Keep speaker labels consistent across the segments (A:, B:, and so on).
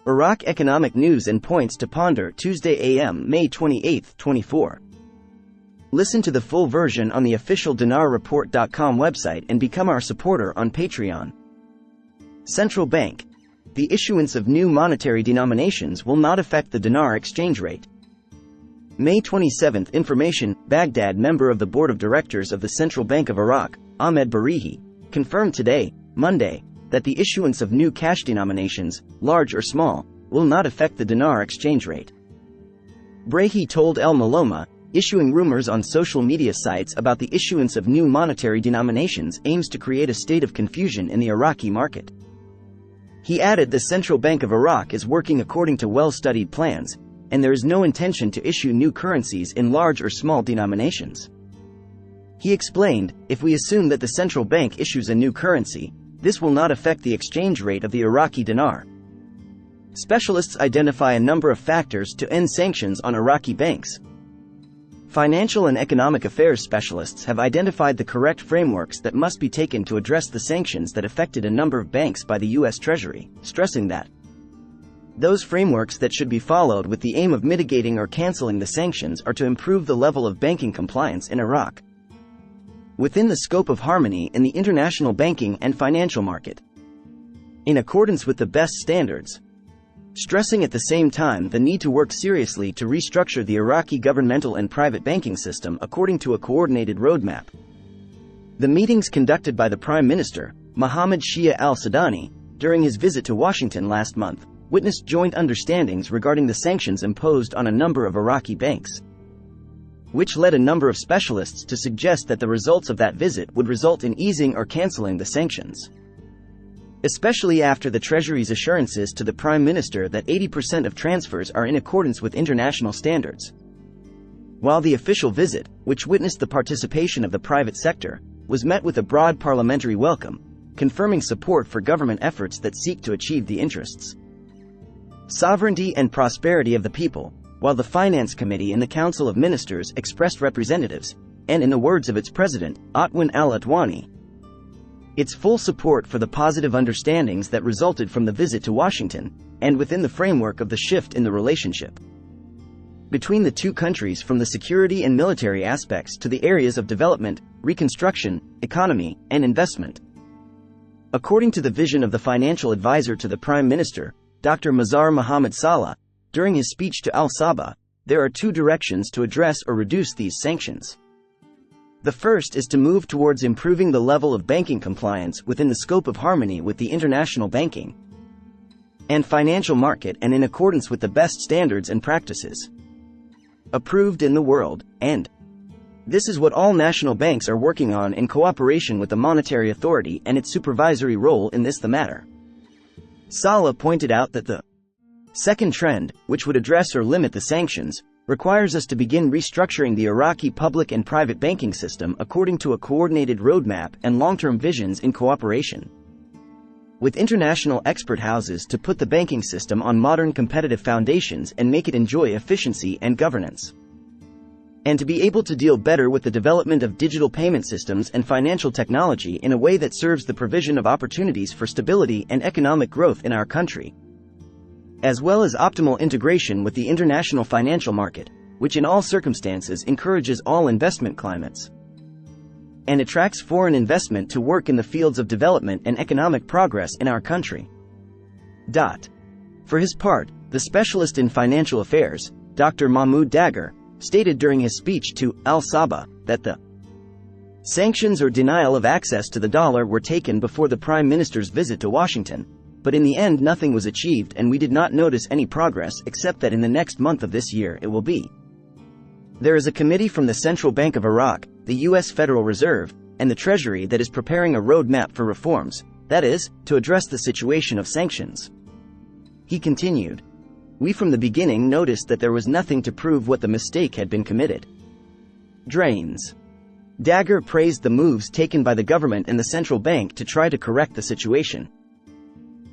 A: Iraq economic news and points to ponder Tuesday a.m. May 28, 24. Listen to the full version on the official dinarreport.com website and become our supporter on Patreon. Central Bank. The issuance of new monetary denominations will not affect the dinar exchange rate. May 27 information, Baghdad member of the Board of Directors of the Central Bank of Iraq, Ahmed Barihi, confirmed today, Monday, that the issuance of new cash denominations, large or small, will not affect the dinar exchange rate. Barahi told El Maloma, issuing rumors on social media sites about the issuance of new monetary denominations aims to create a state of confusion in the Iraqi market. He added the Central Bank of Iraq is working according to well-studied plans, and there is no intention to issue new currencies in large or small denominations. He explained, if we assume that the central bank issues a new currency, this will not affect the exchange rate of the Iraqi dinar. Specialists identify a number of factors to end sanctions on Iraqi banks. Financial and economic affairs specialists have identified the correct frameworks that must be taken to address the sanctions that affected a number of banks by the U.S. Treasury, stressing that those frameworks that should be followed with the aim of mitigating or canceling the sanctions are to improve the level of banking compliance in Iraq, within the scope of harmony in the international banking and financial market, in accordance with the best standards, stressing at the same time the need to work seriously to restructure the Iraqi governmental and private banking system according to a coordinated roadmap. The meetings conducted by the Prime Minister, Mohammed Shia al-Sudani, during his visit to Washington last month, witnessed joint understandings regarding the sanctions imposed on a number of Iraqi banks, which led a number of specialists to suggest that the results of that visit would result in easing or canceling the sanctions, especially after the Treasury's assurances to the Prime Minister that 80% of transfers are in accordance with international standards. While the official visit, which witnessed the participation of the private sector, was met with a broad parliamentary welcome, confirming support for government efforts that seek to achieve the interests, sovereignty and prosperity of the people, while the Finance Committee in the Council of Ministers expressed representatives, and in the words of its president, Atwan al-Atwani, its full support for the positive understandings that resulted from the visit to Washington, and within the framework of the shift in the relationship between the two countries from the security and military aspects to the areas of development, reconstruction, economy, and investment. According to the vision of the financial advisor to the Prime Minister, Dr. Mazhar Mohammad Salah, during his speech to Al-Sabah, there are two directions to address or reduce these sanctions. The first is to move towards improving the level of banking compliance within the scope of harmony with the international banking and financial market and in accordance with the best standards and practices approved in the world, and this is what all national banks are working on in cooperation with the Monetary Authority and its supervisory role in the matter. Salah pointed out that the second trend, which would address or limit the sanctions, requires us to begin restructuring the Iraqi public and private banking system according to a coordinated roadmap and long-term visions in cooperation with international expert houses to put the banking system on modern competitive foundations and make it enjoy efficiency and governance, and to be able to deal better with the development of digital payment systems and financial technology in a way that serves the provision of opportunities for stability and economic growth in our country, as well as optimal integration with the international financial market, which in all circumstances encourages all investment climates and attracts foreign investment to work in the fields of development and economic progress in our country. For his part, the specialist in financial affairs, Dr. Mahmoud Dagher, stated during his speech to Al-Sabah that the sanctions or denial of access to the dollar were taken before the Prime Minister's visit to Washington, but in the end nothing was achieved and we did not notice any progress except that in the next month of this year it will be. There is a committee from the Central Bank of Iraq, the U.S. Federal Reserve, and the Treasury that is preparing a roadmap for reforms, that is, to address the situation of sanctions. He continued, "We from the beginning noticed that there was nothing to prove what the mistake had been committed." Drains. Dagher praised the moves taken by the government and the central bank to try to correct the situation,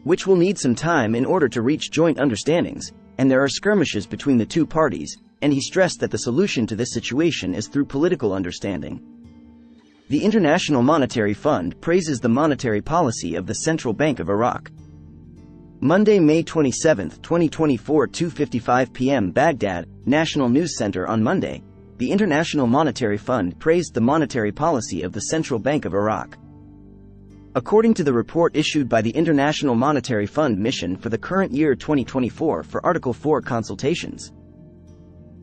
A: which will need some time in order to reach joint understandings, and there are skirmishes between the two parties, and he stressed that the solution to this situation is through political understanding. The International Monetary Fund praises the monetary policy of the Central Bank of Iraq. Monday, May 27, 2024, 2:55 p.m. Baghdad, National News Center. On Monday, the International Monetary Fund praised the monetary policy of the Central Bank of Iraq. According to the report issued by the International Monetary Fund mission for the current year 2024 for Article 4 consultations,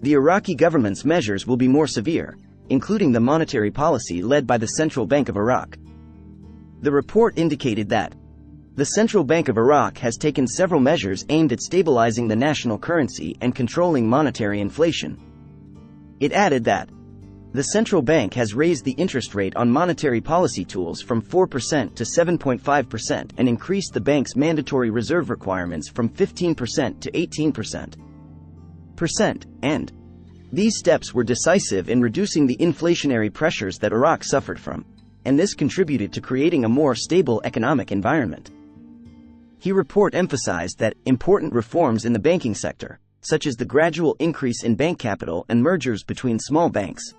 A: the Iraqi government's measures will be more severe, including the monetary policy led by the Central Bank of Iraq. The report indicated that the Central Bank of Iraq has taken several measures aimed at stabilizing the national currency and controlling monetary inflation. It added that the central bank has raised the interest rate on monetary policy tools from 4% to 7.5% and increased the bank's mandatory reserve requirements from 15% to 18%. And these steps were decisive in reducing the inflationary pressures that Iraq suffered from, and this contributed to creating a more stable economic environment. The report emphasized that important reforms in the banking sector, such as the gradual increase in bank capital and mergers between small banks,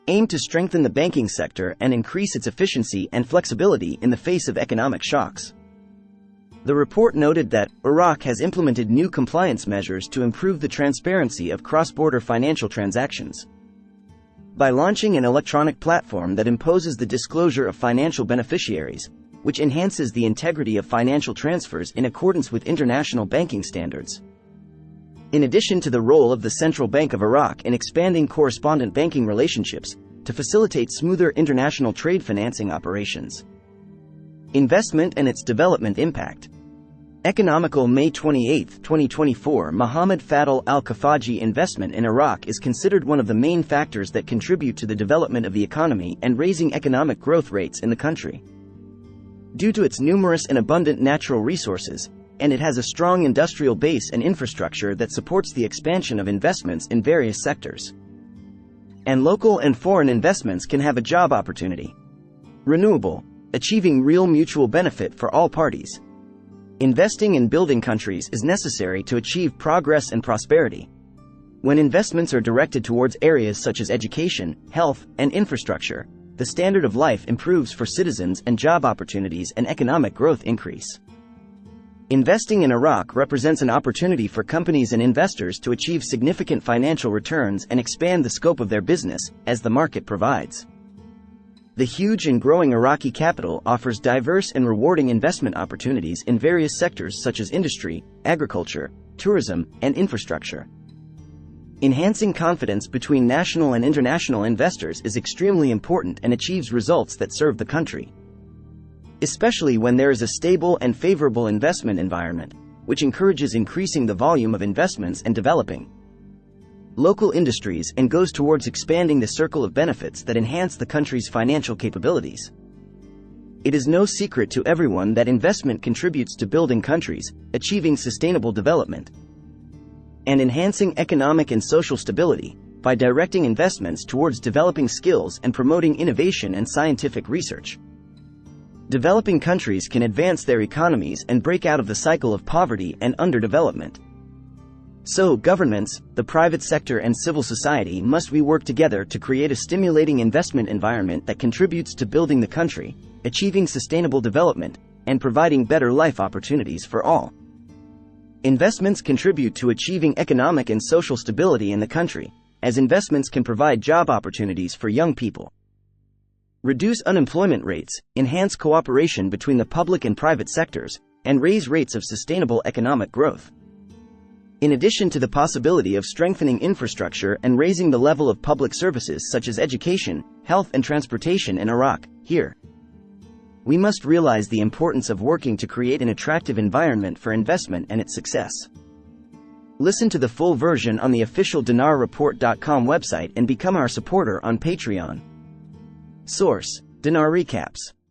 A: aim to strengthen the banking sector and increase its efficiency and flexibility in the face of economic shocks. The report noted that Iraq has implemented new compliance measures to improve the transparency of cross-border financial transactions. By launching an electronic platform that imposes the disclosure of financial beneficiaries, which enhances the integrity of financial transfers in accordance with international banking standards. In addition to the role of the Central Bank of Iraq in expanding correspondent banking relationships to facilitate smoother international trade financing operations. Investment and its development impact. Economical May 28, 2024. Mohammed Fadl al-Kafaji investment in Iraq is considered one of the main factors that contribute to the development of the economy and raising economic growth rates in the country. Due to its numerous and abundant natural resources, and it has a strong industrial base and infrastructure that supports the expansion of investments in various sectors. And local and foreign investments can have a job opportunity. Renewable, achieving real mutual benefit for all parties. Investing in building countries is necessary to achieve progress and prosperity. When investments are directed towards areas such as education, health, and infrastructure, the standard of life improves for citizens and job opportunities and economic growth increase. Investing in Iraq represents an opportunity for companies and investors to achieve significant financial returns and expand the scope of their business, as the market provides. The huge and growing Iraqi capital offers diverse and rewarding investment opportunities in various sectors such as industry, agriculture, tourism, and infrastructure. Enhancing confidence between national and international investors is extremely important and achieves results that serve the country, especially when there is a stable and favorable investment environment, which encourages increasing the volume of investments and developing local industries and goes towards expanding the circle of benefits that enhance the country's financial capabilities. It is no secret to everyone that investment contributes to building countries, achieving sustainable development, and enhancing economic and social stability by directing investments towards developing skills and promoting innovation and scientific research. Developing countries can advance their economies and break out of the cycle of poverty and underdevelopment. So, governments, the private sector and civil society must work together to create a stimulating investment environment that contributes to building the country, achieving sustainable development, and providing better life opportunities for all. Investments contribute to achieving economic and social stability in the country, as investments can provide job opportunities for young people, reduce unemployment rates, enhance cooperation between the public and private sectors, and raise rates of sustainable economic growth. In addition to the possibility of strengthening infrastructure and raising the level of public services such as education, health and transportation in Iraq, we must realize the importance of working to create an attractive environment for investment and its success. Listen to the full version on the official dinarreport.com website and become our supporter on Patreon. Source: Dinar Recaps.